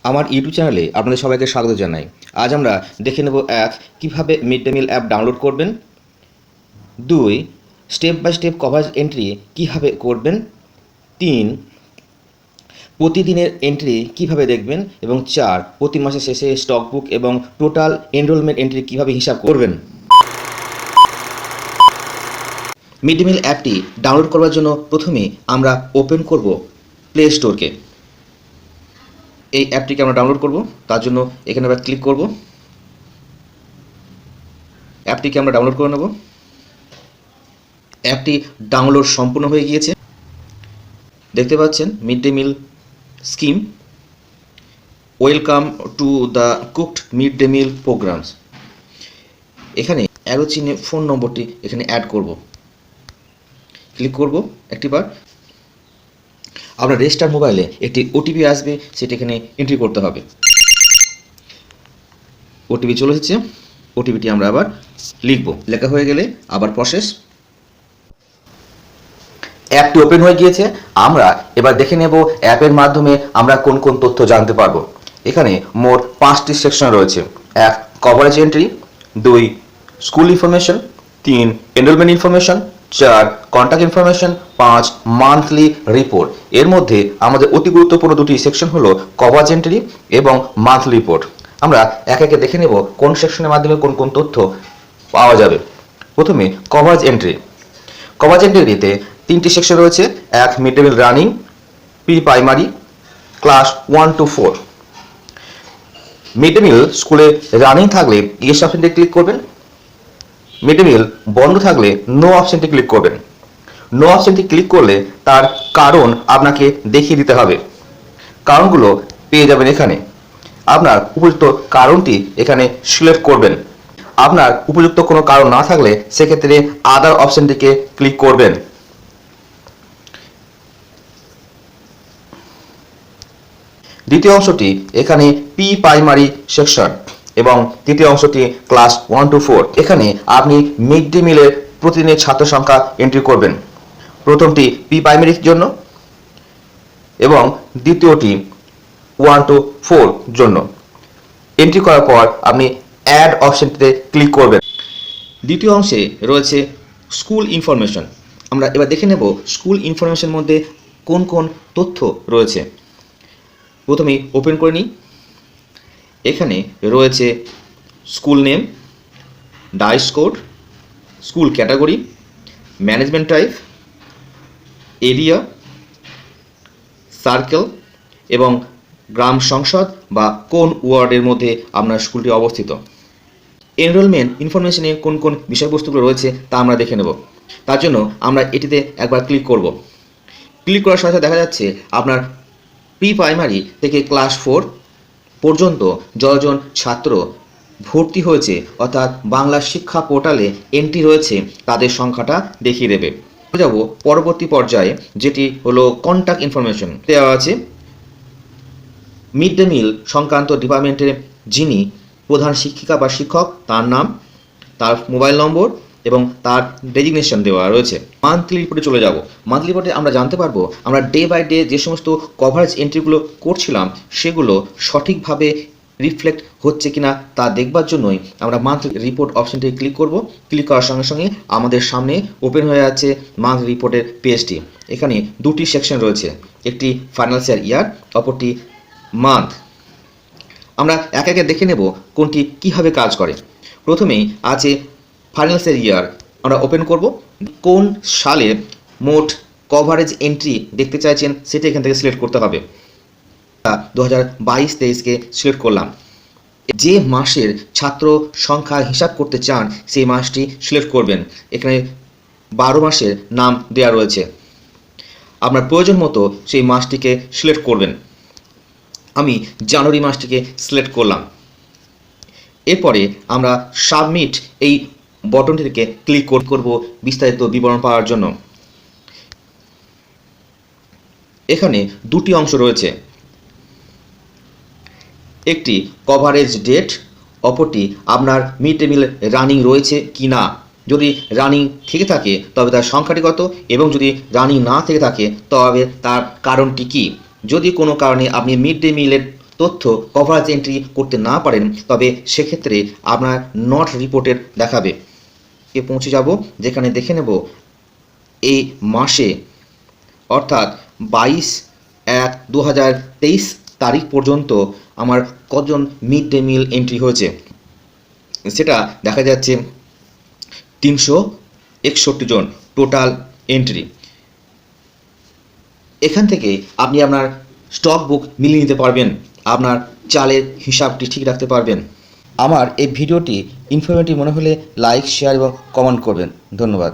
আমার ইউটিউব চ্যানেলে আপনাদের সবাইকে স্বাগত জানাই। আজ আমরা দেখে নেব কিভাবে mid day meal app download করবেন, 2 step by step coverage entry কিভাবে করবেন, 3 প্রতিদিনের এন্ট্রি কিভাবে দেখবেন এবং 4 প্রতি মাসের শেষে স্টক বুক এবং টোটাল এনরোলমেন্ট এন্ট্রি কিভাবে হিসাব করবেন। মিড ডে মিল অ্যাপটি ডাউনলোড করার জন্য প্রথমে আমরা ওপেন করব প্লে স্টোরকে। এই অ্যাপটিকে আমরা ডাউনলোড করব, তার জন্য এখানে আমরা ক্লিক করব। অ্যাপটিকে আমরা ডাউনলোড করে নেব। অ্যাপটি ডাউনলোড সম্পূর্ণ হয়ে গিয়েছে। দেখতে পাচ্ছেন mid day meal scheme, welcome to the cooked mid day mill programs. এখানে অ্যারো চিহ্নে ফোন নম্বরটি এখানে অ্যাড করব। ক্লিক করব একটিবার। আপনার রেজিস্টার মোবাইলে একটি ওটিপি আসবে, সেটা এখানে এন্ট্রি করতে হবে। ওটিপি চলে এসেছে, ওটিপিটি আমরা আবার লিখব। লেখা হয়ে গেলে আবার প্রসেস। অ্যাপটি ওপেন হয়ে গিয়েছে। আমরা এবার দেখে নেব অ্যাপের মাধ্যমে আমরা কোন কোন তথ্য জানতে পারবো। এখানে মোট 5টি সেকশন রয়েছে। 1 coverage entry, 2 school information, 3 enrolment information, 4 contact information, 5 monthly report. এর মধ্যে আমাদের অতি গুরুত্বপূর্ণ দুটি সেকশন হলো কভারেজ এন্ট্রি এবং মান্থলি রিপোর্ট। আমরা একে একে দেখে নেব কোন সেকশনের মাধ্যমে কোন কোন তথ্য পাওয়া যাবে। প্রথমে কভারেজ এন্ট্রি। কভারেজ এন্ট্রিতে 3টি সেকশন রয়েছে। 1 mid day mill running, pre primary, class 1 to 4। Mid day মিল স্কুলে রানিং থাকলে ইয়েস অপশনটি ক্লিক করবেন। মিড ডে মিল বন্ধ থাকলে নো অপশনটি ক্লিক করবেন। নো অপশনটি ক্লিক করলে তার কারণ আপনাকে দেখিয়ে দিতে হবে। কারণগুলো পেয়ে যাবেন এখানে। আপনার উপযুক্ত কারণটি এখানে সিলেক্ট করবেন। আপনার উপযুক্ত কোনো কারণ না থাকলে সেক্ষেত্রে আদার অপশনটিকে ক্লিক করবেন। দ্বিতীয় অংশটি এখানে প্রি প্রাইমারি সেকশন এবং তৃতীয় অংশটি ক্লাস 1 to 4। এখানে আপনি মিড ডে মিলের প্রতিদিনের ছাত্র সংখ্যা এন্ট্রি করবেন। প্রথমটি প্রি প্রাইমারির জন্য এবং দ্বিতীয়টি 1 to 4 জন্য। এন্ট্রি করার পর আপনি অ্যাড অপশনটিতে ক্লিক করবেন। দ্বিতীয় অংশে রয়েছে স্কুল ইনফরমেশন। আমরা এবার দেখে নেব স্কুল ইনফরমেশনের মধ্যে কোন কোন তথ্য রয়েছে। প্রথমেই ওপেন করে নিই। এখানে রয়েছে school name, DISE code, school category, management type, area, circle এবং গ্রাম সংসদ বা কোন ওয়ার্ডের মধ্যে আপনার স্কুলটি অবস্থিত। এনরোলমেন্ট ইনফরমেশনে কোন কোন বিষয়বস্তুগুলো রয়েছে তা আমরা দেখে নেব। তার জন্য আমরা এটিতে একবার ক্লিক করব। ক্লিক করার সাথে দেখা যাচ্ছে আপনার প্রি প্রাইমারি থেকে ক্লাস 4 পর্যন্ত যতজন ছাত্র ভর্তি হয়েছে অর্থাৎ বাংলা শিক্ষা পোর্টালে এন্ট্রি রয়েছে তাদের সংখ্যাটা দেখিয়ে দেবে। যাব পরবর্তী পর্যায়ে, যেটি হলো কন্ট্যাক্ট ইনফরমেশন। দেওয়া আছে মিড ডে মিল সংক্রান্ত ডিপার্টমেন্টের যিনি প্রধান শিক্ষিকা বা শিক্ষক, তার নাম, তার মোবাইল নম্বর এবং তার ডেজিগনেশন দেওয়া রয়েছে। মান্থলি রিপোর্টে চলে যাব। মান্থলি রিপোর্টে আমরা জানতে পারবো আমরা ডে বাই ডে যে সমস্ত কভারেজ এন্ট্রিগুলো করছিলাম সেগুলো সঠিকভাবে রিফ্লেক্ট হচ্ছে কিনা তা দেখবার জন্যই আমরা মান্থলি রিপোর্ট অপশনটি ক্লিক করব। ক্লিক করার সঙ্গে সঙ্গে আমাদের সামনে ওপেন হয়ে যাচ্ছে মান্থলি রিপোর্টের পেজটি। এখানে দুটি সেকশন রয়েছে, একটি ফাইন্যান্সিয়াল ইয়ার, অপরটি মান্থ। আমরা একে একে দেখে নেব কোনটি কিভাবে কাজ করে। প্রথমেই আছে ফাইন্যান্সিয়াল ইয়ার। আমরা ওপেন করব। কোন সালে মোট কভারেজ এন্ট্রি দেখতে চাইছেন সেটা এখান থেকে সিলেক্ট করতে হবে। 2022-23কে সিলেক্ট করলাম। যে মাসের ছাত্র সংখ্যা হিসাব করতে চান সেই মাসটি সিলেক্ট করবেন। এখানে 12 মাসের নাম দেওয়া রয়েছে। আপনার প্রয়োজন মতো সেই মাসটিকে সিলেক্ট করবেন। আমি জানুয়ারি মাসটিকে সিলেক্ট করলাম। এরপরে আমরা সাবমিট এই বটনটিকে ক্লিক করব বিস্তারিত বিবরণ পাওয়ার জন্য। এখানে দুটি অংশ রয়েছে, একটি কভারেজ ডেট, অপরটি আপনার মিড ডে মিল রানিং রয়েছে কি না। যদি রানিং থেকে থাকে তবে তার সংখ্যাটি কত এবং যদি রানিং না থেকে থাকে তবে তার কারণটি কী। যদি কোনো কারণে আপনি মিড ডে মিলের তথ্য কভারেজ এন্ট্রি করতে না পারেন, তবে সেক্ষেত্রে আপনার নট রিপোর্টেড দেখাবে। পৌঁছে যাব, যেখানে দেখে নেব এই মাসে অর্থাৎ 22/1/2023 তারিখ পর্যন্ত আমার কজন মিড ডে মিল এন্ট্রি হয়েছে। সেটা দেখা যাচ্ছে 361 জন টোটাল এন্ট্রি। এখান থেকে আপনি আপনার স্টক বুক মিলিয়ে নিতে পারবেন, আপনার চালের হিসাবটি ঠিক রাখতে পারবেন। আমার এই ভিডিওটি ইনফরমেটিভ মনে হলে লাইক, শেয়ার এবং কমেন্ট করবেন। ধন্যবাদ।